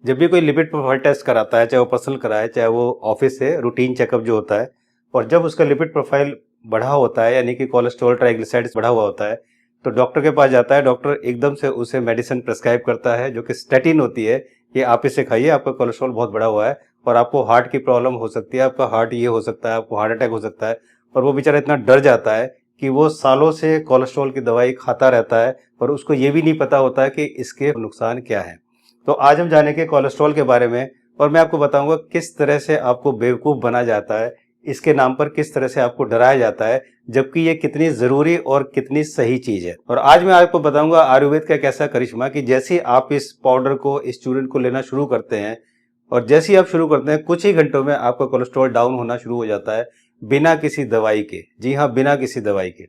जब भी कोई लिपिड प्रोफाइल टेस्ट कराता है, चाहे वो पर्सनल कराए, चाहे वो ऑफिस से रूटीन चेकअप जो होता है, और जब उसका लिपिड प्रोफाइल बढ़ा होता है, यानी कि कोलेस्ट्रॉल ट्राइग्लिसराइड्स बढ़ा हुआ होता है, तो डॉक्टर के पास जाता है। डॉक्टर एकदम से उसे मेडिसिन प्रेस्क्राइब करता है जो कि स्टैटिन होती है, कि आप इसे खाइए, आपका कोलेस्ट्रॉल बहुत बढ़ा हुआ है और आपको हार्ट की प्रॉब्लम हो सकती है, आपका हार्ट ये हो सकता है, आपको हार्ट अटैक हो सकता है। और वो बेचारा इतना डर जाता है कि वो सालों से कोलेस्ट्रॉल की दवाई खाता रहता है और उसको ये भी नहीं पता होता है कि इसके नुकसान क्या है। तो आज हम जानेंगे कोलेस्ट्रॉल के बारे में, और मैं आपको बताऊंगा किस तरह से आपको बेवकूफ़ बना जाता है, इसके नाम पर किस तरह से आपको डराया जाता है, जबकि ये कितनी ज़रूरी और कितनी सही चीज़ है। और आज मैं आपको बताऊंगा आयुर्वेद का एक ऐसा करिश्मा कि जैसे ही आप इस पाउडर को, इस चूर्ण को लेना शुरू करते हैं, और जैसे ही आप शुरू करते हैं, कुछ ही घंटों में आपका कोलेस्ट्रॉल डाउन होना शुरू हो जाता है, बिना किसी दवाई के। जी हाँ, बिना किसी दवाई के।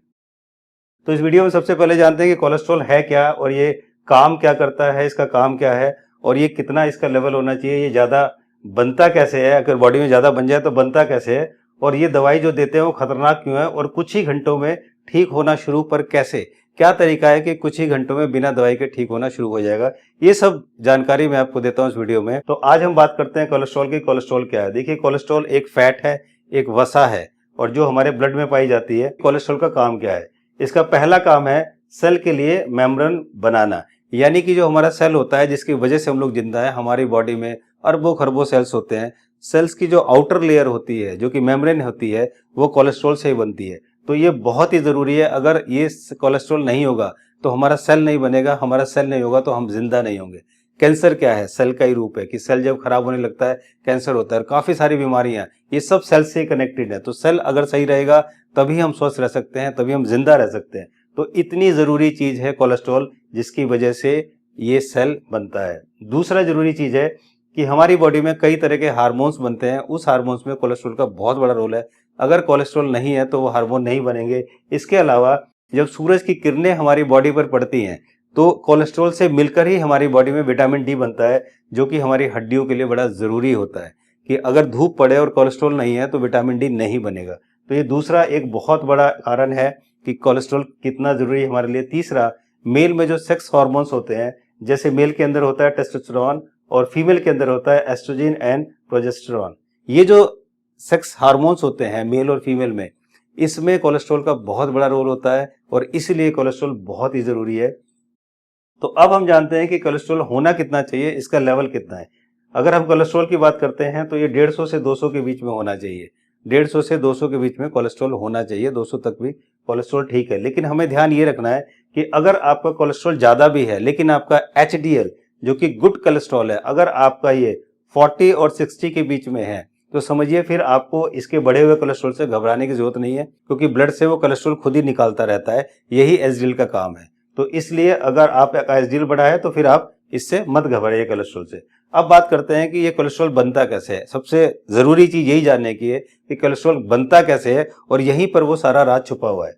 तो इस वीडियो में सबसे पहले जानते हैं कि कोलेस्ट्रॉल है क्या, और ये काम क्या करता है, इसका काम क्या है, और ये कितना इसका लेवल होना चाहिए, ये ज़्यादा बनता कैसे है, अगर बॉडी में ज़्यादा बन जाए तो बनता कैसे है, और ये दवाई जो देते हैं वो खतरनाक क्यों है, और कुछ ही घंटों में ठीक होना शुरू पर कैसे, क्या तरीका है कि कुछ ही घंटों में बिना दवाई के ठीक होना शुरू हो जाएगा। ये सब जानकारी मैं आपको देता हूँ इस वीडियो में। तो आज हम बात करते हैं कोलेस्ट्रॉल की। कोलेस्ट्रॉल क्या है? देखिए, कोलेस्ट्रॉल एक फैट है, एक वसा है, और जो हमारे ब्लड में पाई जाती है। कोलेस्ट्रॉल का काम क्या है? इसका पहला काम है सेल के लिए मेम्ब्रेन बनाना, यानी कि जो हमारा सेल होता है जिसकी वजह से हम लोग जिंदा है, हमारी बॉडी में अरबों खरबों सेल्स होते हैं। सेल्स की जो आउटर लेयर होती है, जो कि मेम्ब्रेन होती है, वो कोलेस्ट्रॉल से ही बनती है। तो ये बहुत ही जरूरी है। अगर ये कोलेस्ट्रॉल नहीं होगा तो हमारा सेल नहीं बनेगा, हमारा सेल नहीं होगा तो हम जिंदा नहीं होंगे। कैंसर क्या है? सेल का ही रूप है कि सेल जब खराब होने लगता है कैंसर होता है, और काफी सारी बीमारियां, ये सब सेल से कनेक्टेड है। तो सेल अगर सही रहेगा तभी हम स्वस्थ रह सकते हैं, तभी हम जिंदा रह सकते हैं। तो इतनी जरूरी चीज है कोलेस्ट्रॉल, जिसकी वजह से ये सेल बनता है। दूसरा जरूरी चीज है कि हमारी बॉडी में कई तरह के हार्मोन्स बनते हैं, उस हार्मोन्स में कोलेस्ट्रॉल का बहुत बड़ा रोल है। अगर कोलेस्ट्रॉल नहीं है तो वो हार्मोन नहीं बनेंगे। इसके अलावा जब सूरज की किरणें हमारी बॉडी पर पड़ती हैं तो कोलेस्ट्रॉल से मिलकर ही हमारी बॉडी में विटामिन डी बनता है, जो कि हमारी हड्डियों के लिए बड़ा जरूरी होता है। कि अगर धूप पड़े और कोलेस्ट्रॉल नहीं है तो विटामिन डी नहीं बनेगा। तो ये दूसरा एक बहुत बड़ा कारण है कि कोलेस्ट्रॉल कितना जरूरी है हमारे लिए। तीसरा, मेल में जो सेक्स हार्मोन्स होते हैं, जैसे मेल के अंदर होता है टेस्टोस्टेरोन और फीमेल के अंदर होता है एस्ट्रोजन एंड प्रोजेस्टेरोन। ये जो सेक्स हार्मोन्स होते हैं मेल और फीमेल में, इसमें कोलेस्ट्रॉल का बहुत बड़ा रोल होता है, और इसलिए कोलेस्ट्रॉल बहुत ही जरूरी है। तो अब हम जानते हैं कि कोलेस्ट्रॉल होना कितना चाहिए, इसका लेवल कितना है। अगर हम कोलेस्ट्रॉल की बात करते हैं तो ये 150 से 200 के बीच में होना चाहिए। 150 से 200 के बीच में कोलेस्ट्रॉल होना चाहिए। 200 तक भी कोलेस्ट्रॉल ठीक है। लेकिन हमें ध्यान ये रखना है कि अगर आपका कोलेस्ट्रॉल ज्यादा भी है, लेकिन आपका एचडीएल जो कि गुड कोलेस्ट्रॉल है, अगर आपका ये 40 और 60 के बीच में है, तो समझिए फिर आपको इसके बढ़े हुए कोलेस्ट्रॉल से घबराने की जरूरत नहीं है, क्योंकि ब्लड से वो कोलेस्ट्रॉल खुद ही निकालता रहता है। यही एचडीएल का काम है। तो इसलिए अगर आपका एचडीएल बढ़ा है तो फिर आप इससे मत घबराइए कोलेस्ट्रॉल से। अब बात करते हैं कि ये कोलेस्ट्रॉल बनता कैसे है। सबसे जरूरी चीज यही जानने की है कि कोलेस्ट्रॉल बनता कैसे है, और यहीं पर वो सारा राज छुपा हुआ है।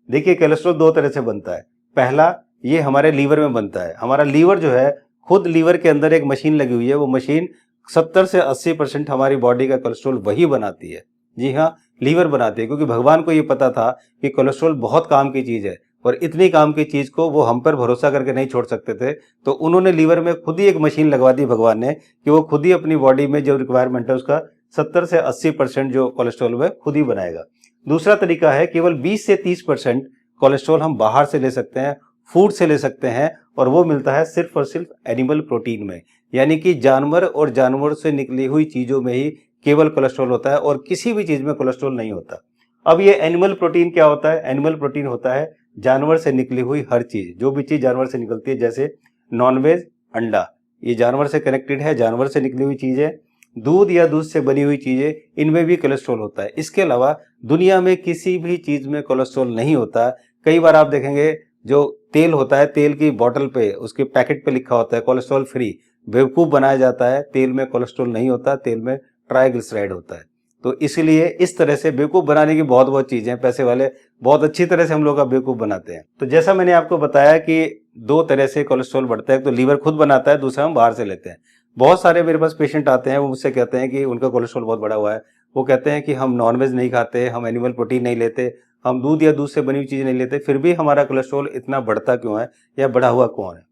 देखिए, कोलेस्ट्रॉल दो तरह से बनता है। पहला, ये हमारे लीवर में बनता है। हमारा लीवर जो है, खुद लीवर के अंदर एक मशीन लगी हुई है। वो मशीन 70 से 80% हमारी बॉडी का कोलेस्ट्रॉल वही बनाती है। जी हाँ, लीवर बनाती है, क्योंकि भगवान को ये पता था कि कोलेस्ट्रॉल बहुत काम की चीज है, और इतनी काम की चीज को वो हम पर भरोसा करके नहीं छोड़ सकते थे। तो उन्होंने लीवर में खुद ही एक मशीन लगवा दी भगवान ने, कि वो खुद ही अपनी बॉडी में जो रिक्वायरमेंट है उसका 70 से 80% जो कोलेस्ट्रॉल है खुद ही बनाएगा। दूसरा तरीका है, केवल 20 से 30% कोलेस्ट्रॉल हम बाहर से ले सकते हैं, फूड से ले सकते हैं, और वो मिलता है सिर्फ और सिर्फ एनिमल प्रोटीन में, यानी कि जानवर और जानवर से निकली हुई चीजों में ही केवल कोलेस्ट्रॉल होता है, और किसी भी चीज में कोलेस्ट्रॉल नहीं होता। अब ये एनिमल प्रोटीन क्या होता है? एनिमल प्रोटीन होता है जानवर से निकली हुई हर चीज, जो भी चीज जानवर से निकलती है, जैसे नॉनवेज, अंडा, ये जानवर से कनेक्टेड है, जानवर से निकली हुई चीज है। दूध या दूध से बनी हुई चीजें, इनमें भी कोलेस्ट्रॉल होता है। इसके अलावा दुनिया में किसी भी चीज में कोलेस्ट्रॉल नहीं होता। कई बार आप देखेंगे जो तेल होता है, तेल की बोतल पे, उसके पैकेट पे लिखा होता है कोलेस्ट्रॉल फ्री। बेवकूफ बनाया जाता है। तेल में कोलेस्ट्रॉल नहीं होता, तेल में ट्राइग्लिसराइड होता है। तो इसीलिए इस तरह से बेवकूफ बनाने की बहुत बहुत चीजें हैं। पैसे वाले बहुत अच्छी तरह से हम लोग का बेवकूफ बनाते हैं। तो जैसा मैंने आपको बताया कि दो तरह से कोलेस्ट्रॉल बढ़ता है, तो लीवर खुद बनाता है, दूसरा हम बाहर से लेते हैं। बहुत सारे मेरे पास पेशेंट आते हैं, वो मुझसे कहते हैं कि उनका कोलेस्ट्रॉल बहुत बढ़ा हुआ है। वो कहते हैं कि हम नॉनवेज नहीं खाते, हम एनिमल प्रोटीन नहीं लेते, हम दूध या दूध से बनी हुई चीज नहीं लेते, फिर भी हमारा कोलेस्ट्रॉल इतना बढ़ता क्यों है, या बढ़ा हुआ कौन है?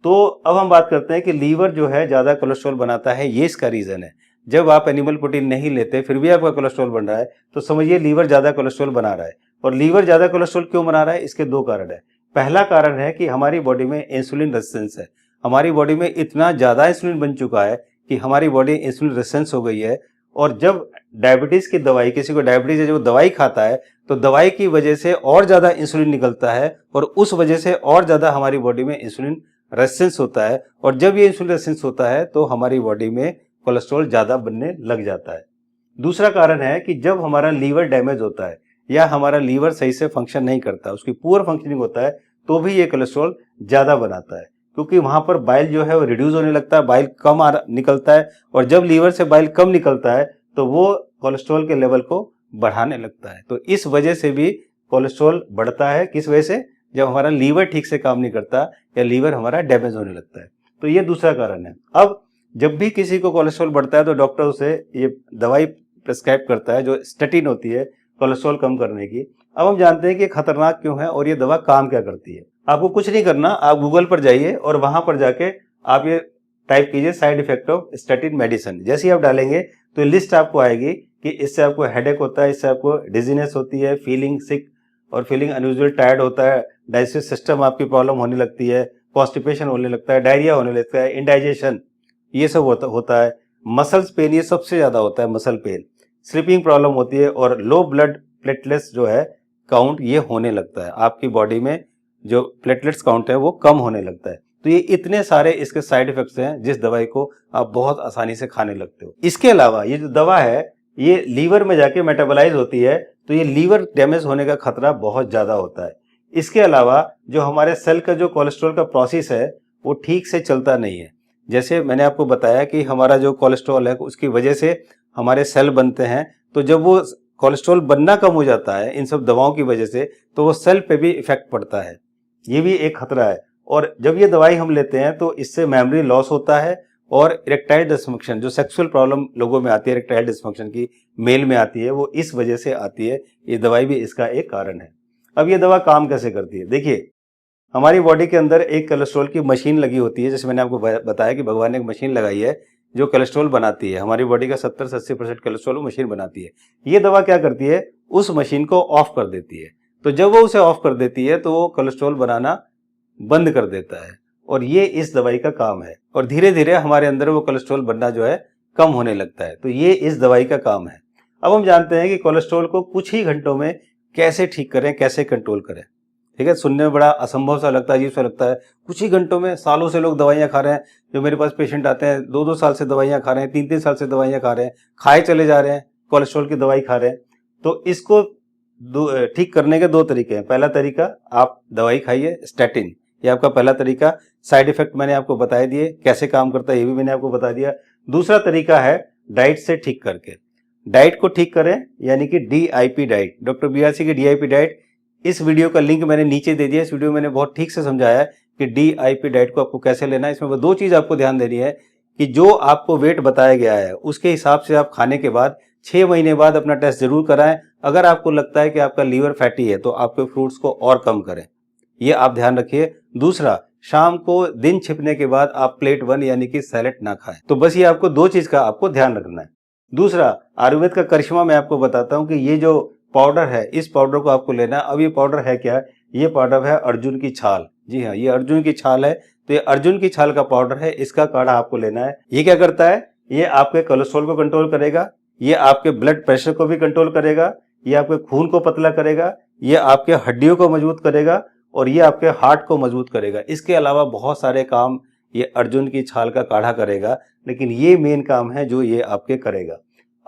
तो अब हम बात करते हैं कि लीवर जो है ज़्यादा कोलेस्ट्रॉल बनाता है, ये इसका रीज़न है। जब आप एनिमल प्रोटीन नहीं लेते फिर भी आपका कोलेस्ट्रॉल बन रहा है, तो समझिए लीवर ज़्यादा कोलेस्ट्रॉल बना रहा है। और लीवर ज़्यादा कोलेस्ट्रॉल क्यों बना रहा है, इसके दो कारण है। पहला कारण है कि हमारी बॉडी में इंसुलिन रेजिस्टेंस है। हमारी बॉडी में इतना ज़्यादा इंसुलिन बन चुका है कि हमारी बॉडी इंसुलिन रेजिस्टेंस हो गई है। और जब डायबिटीज़ की दवाई, किसी को डायबिटीज़ है, जो दवाई खाता है, तो दवाई की वजह से और ज़्यादा इंसुलिन निकलता है और उस वजह से और ज़्यादा हमारी बॉडी में इंसुलिन रेजिस्टेंस होता है। और जब ये इंसुलिन रेजिस्टेंस होता है तो हमारी बॉडी में कोलेस्ट्रॉल ज़्यादा बनने लग जाता है। दूसरा कारण है कि जब हमारा लीवर डैमेज होता है या हमारा लीवर सही से फंक्शन नहीं करता, उसकी पुअर फंक्शनिंग होता है, तो भी ये कोलेस्ट्रॉल ज़्यादा बनाता है, क्योंकि वहाँ पर बाइल जो है वो रिड्यूस होने लगता है, बाइल कम निकलता है। और जब लीवर से बाइल कम निकलता है तो वो कोलेस्ट्रॉल के लेवल को बढ़ाने लगता है। तो इस वजह से भी कोलेस्ट्रॉल बढ़ता है। किस वजह से? जब हमारा लीवर ठीक से काम नहीं करता या लीवर हमारा डैमेज होने लगता है। तो ये दूसरा कारण है। अब जब भी किसी को कोलेस्ट्रॉल बढ़ता है तो डॉक्टर उसे ये दवाई प्रिस्क्राइब करता है, जो स्टेटिन होती है कोलेस्ट्रॉल कम करने की। अब हम जानते हैं कि खतरनाक क्यों है और ये दवा काम क्या करती है। आपको कुछ नहीं करना, आप गूगल पर जाइए और वहां पर जाके आप ये टाइप कीजिए side effect of statin medicine. जैसे ही आप डालेंगे तो लिस्ट आपको आएगी कि इससे आपको हेडेक होता है, इससे आपको डिजीनेस होती है, फीलिंग सिक और फीलिंग अनयूजुअल टायर्ड होता है, डाइजेस्टिव सिस्टम आपकी प्रॉब्लम होने लगती है, कॉन्स्टिपेशन होने लगता है, डायरिया होने लगता है, इंडाइजेशन, ये सब होता है। मसल्स पेन ये सबसे ज्यादा होता है, मसल पेन, स्लीपिंग प्रॉब्लम होती है और लो ब्लड प्लेटलेट्स जो है काउंट ये होने लगता है। आपकी बॉडी में जो प्लेटलेट्स काउंट है वो कम होने लगता है। तो ये इतने सारे इसके साइड इफेक्ट्स हैं जिस दवाई को आप बहुत आसानी से खाने लगते हो। इसके अलावा ये जो दवा है ये लीवर में जाके मेटाबोलाइज होती है, तो ये लीवर डैमेज होने का खतरा बहुत ज्यादा होता है। इसके अलावा जो हमारे सेल का जो कोलेस्ट्रॉल का प्रोसेस है वो ठीक से चलता नहीं है। जैसे मैंने आपको बताया कि हमारा जो कोलेस्ट्रॉल है उसकी वजह से हमारे सेल बनते हैं, तो जब वो कोलेस्ट्रॉल बनना कम हो जाता है इन सब दवाओं की वजह से, तो वो सेल पे भी इफेक्ट पड़ता है। ये भी एक खतरा है। और जब ये दवाई हम लेते हैं तो इससे मेमोरी लॉस होता है और इरेक्टाइल डिसफंक्शन, जो सेक्सुअल प्रॉब्लम लोगों में आती है, इरेक्टाइल डिसफंक्शन की मेल में आती है, वो इस वजह से आती है। ये दवाई भी इसका एक कारण है। अब ये दवा काम कैसे करती है? देखिए, हमारी बॉडी के अंदर एक कोलेस्ट्रॉल की मशीन लगी होती है। जैसे मैंने आपको बताया कि भगवान ने एक मशीन लगाई है जो कोलेस्ट्रॉल बनाती है। हमारी बॉडी का 70 से 80% कोलेस्ट्रॉल वो मशीन बनाती है। ये दवा क्या करती है? उस मशीन को ऑफ कर देती है। तो जब वो उसे ऑफ कर देती है तो वो कोलेस्ट्रॉल बनाना बंद कर देता है, और ये इस दवाई का काम है। और धीरे धीरे हमारे अंदर वो कोलेस्ट्रॉल बनना जो है कम होने लगता है। तो ये इस दवाई का काम है। अब हम जानते हैं कि कोलेस्ट्रॉल को कुछ ही घंटों में कैसे ठीक करें, कैसे कंट्रोल करें। ठीक है, सुनने में बड़ा असंभव सा लगता है, अजीब सा लगता है। कुछ ही घंटों में, सालों से लोग दवाइयां खा रहे हैं। जो मेरे पास पेशेंट आते हैं 2-2 साल से दवाइयां खा रहे हैं, 3-3 साल से दवाइयां खा रहे हैं, खाए चले जा रहे हैं, कोलेस्ट्रॉल की दवाई खा रहे हैं। तो इसको ठीक करने के दो तरीके हैं। पहला तरीका, आप दवाई खाइए स्टेटिन, ये आपका पहला तरीका। साइड इफेक्ट मैंने आपको बता दिए, कैसे काम करता है ये भी मैंने आपको बता दिया। दूसरा तरीका है डाइट से ठीक करके। डाइट को ठीक करें, यानी कि DIP डाइट, डॉक्टर BRC की DIP डाइट। इस वीडियो का लिंक मैंने नीचे दे दिया। इस वीडियो में मैंने बहुत ठीक से समझाया है कि DIP डाइट को आपको कैसे लेना है। इसमें वो दो चीज आपको ध्यान देनी है कि जो आपको वेट बताया गया है उसके हिसाब से आप खाने के बाद 6 महीने बाद अपना टेस्ट जरूर कराएं। अगर आपको लगता है कि आपका लीवर फैटी है तो आपके फ्रूट्स को और कम करें, ये आप ध्यान रखिए। दूसरा, शाम को दिन छिपने के बाद आप प्लेट 1 यानी कि सैलेड ना खाएं। तो बस ये आपको दो चीज का आपको ध्यान रखना है। दूसरा, आयुर्वेद का करिश्मा मैं आपको बताता हूं कि ये जो पाउडर है, इस पाउडर को आपको लेना है। अब ये पाउडर है क्या? ये पाउडर है अर्जुन की छाल। जी हाँ, ये अर्जुन की छाल है। तो ये अर्जुन की छाल का पाउडर है, इसका काढ़ा आपको लेना है। ये क्या करता है? ये आपके कोलेस्ट्रॉल को कंट्रोल करेगा, ये आपके ब्लड प्रेशर को भी कंट्रोल करेगा, ये आपके खून को पतला करेगा, ये आपके हड्डियों को मजबूत करेगा और ये आपके हार्ट को मजबूत करेगा। इसके अलावा बहुत सारे काम ये अर्जुन की छाल का काढ़ा करेगा, लेकिन ये मेन काम है जो ये आपके करेगा।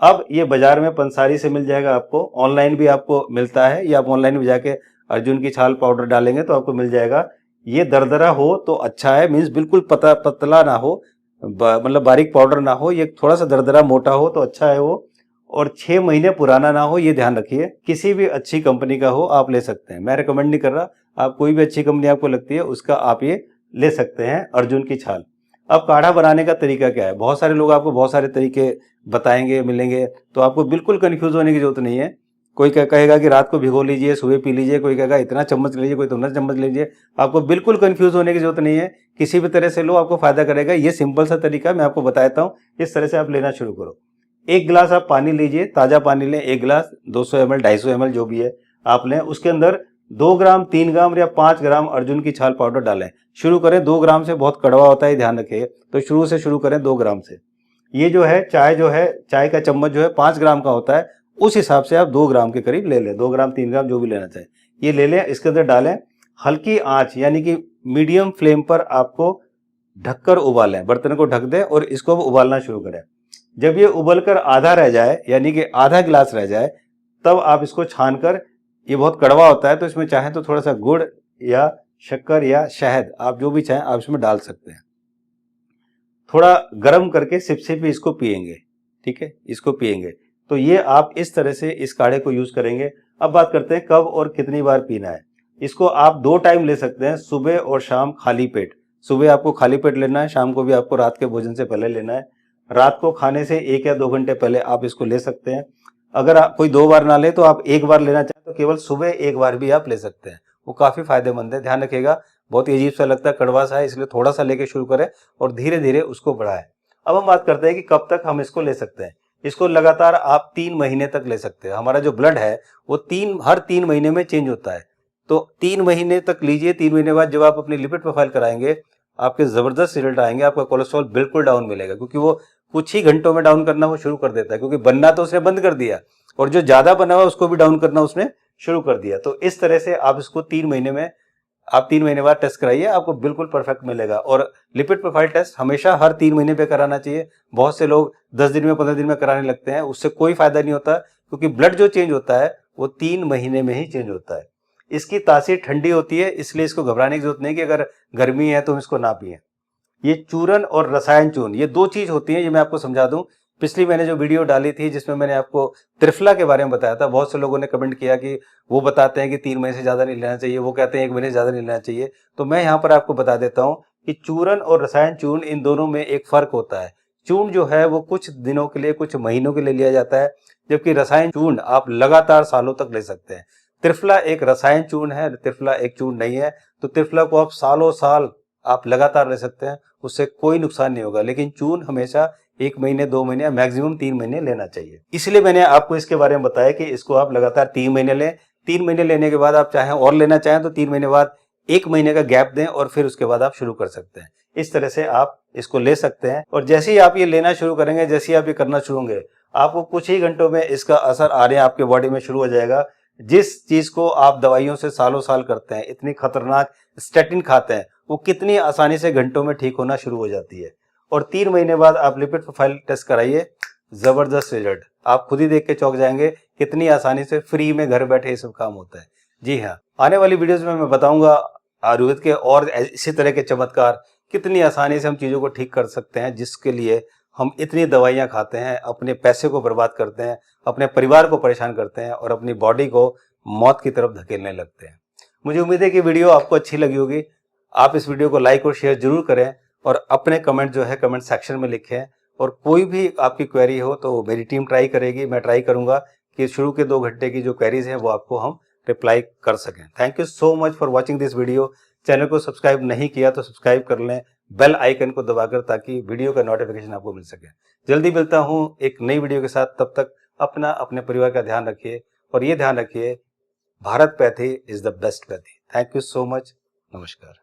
अब ये बाजार में पंसारी से मिल जाएगा, आपको ऑनलाइन भी आपको मिलता है, या आप ऑनलाइन भी जाके अर्जुन की छाल पाउडर डालेंगे तो आपको मिल जाएगा। ये दरदरा हो तो अच्छा है, मीन्स बिल्कुल पतला ना हो, मतलब बारीक पाउडर ना हो, ये थोड़ा सा दरदरा मोटा हो तो अच्छा है वो। और 6 महीने पुराना ना हो, ये ध्यान रखिए। किसी भी अच्छी कंपनी का हो आप ले सकते हैं, मैं रिकमेंड नहीं कर रहा। आप कोई भी अच्छी कंपनी आपको लगती है उसका आप ये ले सकते हैं, अर्जुन की छाल। अब काढ़ा बनाने का तरीका क्या है? बहुत सारे लोग आपको बहुत सारे तरीके बताएंगे, मिलेंगे, तो आपको बिल्कुल कंफ्यूज होने की जरूरत नहीं है। कोई कहेगा कि रात को भिगो लीजिए, सुबह पी लीजिए, कोई कहेगा इतना चम्मच लीजिए, कोई इतना चम्मच लीजिए। आपको बिल्कुल कंफ्यूज होने की जरूरत नहीं है, किसी भी तरह से लो, आपको फायदा करेगा। ये सिंपल सा तरीका मैं आपको बता देता हूँ, इस तरह से आप लेना शुरू करो। 1 गिलास आप पानी लीजिए, ताजा पानी लें, 1 गिलास 200 ml 250 ml जो भी है आप लें। उसके अंदर 2 ग्राम 3 ग्राम या 5 ग्राम अर्जुन की छाल पाउडर डालें। शुरू करें 2 ग्राम से, बहुत कड़वा होता है, ध्यान रखिए, तो शुरू करें 2 ग्राम से। ये जो है चाय का चम्मच जो है 5 ग्राम का होता है, उस हिसाब से आप 2 ग्राम के करीब ले लें, 2 ग्राम 3 ग्राम जो भी लेना चाहें ये ले लें। इसके अंदर डालें, हल्की आंच यानी कि मीडियम फ्लेम पर आपको ढककर उबालें, बर्तन को ढक दें और इसको उबालना शुरू करें। जब ये उबलकर आधा रह जाए यानी कि आधा गिलास रह जाए, तब आप इसको छानकर, ये बहुत कड़वा होता है तो इसमें चाहें तो थोड़ा सा गुड़ या शक्कर या शहद, आप जो भी चाहें आप इसमें डाल सकते हैं। थोड़ा गर्म करके सिप सिप इसको पिएंगे, ठीक है, इसको पिएंगे। तो ये आप इस तरह से इस काढ़े को यूज करेंगे। अब बात करते हैं कब और कितनी बार पीना है। इसको आप 2 टाइम ले सकते हैं, सुबह और शाम खाली पेट। सुबह आपको खाली पेट लेना है, शाम को भी आपको रात के भोजन से पहले लेना है। रात को खाने से 1 या 2 घंटे पहले आप इसको ले सकते हैं। अगर आप कोई 2 बार ना ले तो आप 1 बार लेना चाहें तो केवल सुबह 1 बार भी आप ले सकते हैं, वो काफी फायदेमंद है। ध्यान रखिएगा, बहुत ही अजीब सा लगता है, कड़वा सा है, इसलिए थोड़ा सा लेके शुरू करें और धीरे धीरे उसको बढ़ाएं। अब हम बात करते हैं कि कब तक हम इसको ले सकते हैं। इसको लगातार आप 3 महीने तक ले सकते हैं। हमारा जो ब्लड है वो हर 3 महीने में चेंज होता है, तो 3 महीने तक लीजिए। 3 महीने बाद जब आप अपनी लिपिड प्रोफाइल कराएंगे, आपके जबरदस्त रिजल्ट आएंगे। आपका कोलेस्ट्रॉल बिल्कुल डाउन मिलेगा, क्योंकि वो कुछ ही घंटों में डाउन करना वो शुरू कर देता है, क्योंकि बनना तो उसने बंद कर दिया और जो ज्यादा बना हुआ उसको भी डाउन करना उसने शुरू कर दिया। तो इस तरह से आप इसको 3 महीने में, आप 3 महीने बाद टेस्ट कराइए, आपको बिल्कुल परफेक्ट मिलेगा। और लिपिड प्रोफाइल टेस्ट हमेशा हर 3 महीने पे कराना चाहिए। बहुत से लोग 10 दिन में 15 दिन में कराने लगते हैं, उससे कोई फायदा नहीं होता, क्योंकि ब्लड जो चेंज होता है वो 3 महीने में ही चेंज होता है। इसकी तासीर ठंडी होती है, इसलिए इसको घबराने की जरूरत नहीं कि अगर गर्मी है तो हम इसको ना पिए। ये चूरन और रसायन चूर्ण, ये 2 चीज होती है। ये मैं आपको समझा दूं, पिछली मैंने जो वीडियो डाली थी जिसमें मैंने आपको त्रिफला के बारे में बताया था, बहुत से लोगों ने कमेंट किया कि वो बताते हैं कि 3 महीने से ज्यादा नहीं लेना चाहिए, वो कहते हैं 1 महीने से ज्यादा नहीं लेना चाहिए। तो मैं यहाँ पर आपको बता देता हूँ कि चूरन और रसायन चूर्ण, इन दोनों में एक फर्क होता है। चूर्ण जो है वो कुछ दिनों के लिए, कुछ महीनों के लिए लिया जाता है, जबकि रसायन चूर्ण आप लगातार सालों तक ले सकते हैं। त्रिफला एक रसायन चूर्ण है, त्रिफला एक चूर्ण नहीं है। तो त्रिफला को आप सालों साल आप लगातार ले सकते हैं, उससे कोई नुकसान नहीं होगा। लेकिन चूर्ण हमेशा 1 महीने, 2 महीने या मैक्सिमम 3 महीने लेना चाहिए। इसलिए मैंने आपको इसके बारे में बताया कि इसको आप लगातार 3 महीने लें। 3 महीने लेने के बाद आप चाहें और लेना चाहें तो 3 महीने बाद 1 महीने का गैप दें और फिर उसके बाद आप शुरू कर सकते हैं। इस तरह से आप इसको ले सकते हैं। और जैसे ही आप ये लेना शुरू करेंगे, जैसे ही आप ये करना शुरू होंगे, आपको कुछ ही घंटों में इसका असर आने आपके बॉडी में शुरू हो जाएगा। जिस चीज को आप दवाइयों से सालों साल करते हैं, इतनी खतरनाक स्टेटिन खाते हैं, वो कितनी आसानी से घंटों में ठीक होना शुरू हो जाती है। और 3 महीने बाद आप लिपिड प्रोफाइल टेस्ट कराइए, जबरदस्त रिजल्ट, आप खुद ही देख के चौंक जाएंगे कितनी आसानी से फ्री में घर बैठे ये सब काम होता है। जी हाँ, आने वाली वीडियोस में मैं बताऊंगा आयुर्वेद के और इसी तरह के चमत्कार, कितनी आसानी से हम चीजों को ठीक कर सकते हैं, जिसके लिए हम इतनी दवाइयां खाते हैं, अपने पैसे को बर्बाद करते हैं, अपने परिवार को परेशान करते हैं और अपनी बॉडी को मौत की तरफ धकेलने लगते हैं। मुझे उम्मीद है कि वीडियो आपको अच्छी लगी होगी। आप इस वीडियो को लाइक और शेयर जरूर करें और अपने कमेंट जो है कमेंट सेक्शन में लिखें। और कोई भी आपकी क्वेरी हो तो मेरी टीम ट्राई करेगी, मैं ट्राई करूंगा कि शुरू के 2 घंटे की जो क्वेरीज हैं वो आपको हम रिप्लाई कर सकें। Thank you so much for watching this video. Channel को सब्सक्राइब नहीं किया तो सब्सक्राइब कर लें, बेल आइकन को दबाकर, ताकि वीडियो का नोटिफिकेशन आपको मिल सके। जल्दी मिलता हूं एक नई वीडियो के साथ, तब तक अपना अपने परिवार का ध्यान रखिए और ये ध्यान रखिए, Bharat pathy is the best pathy. Thank you so much, नमस्कार।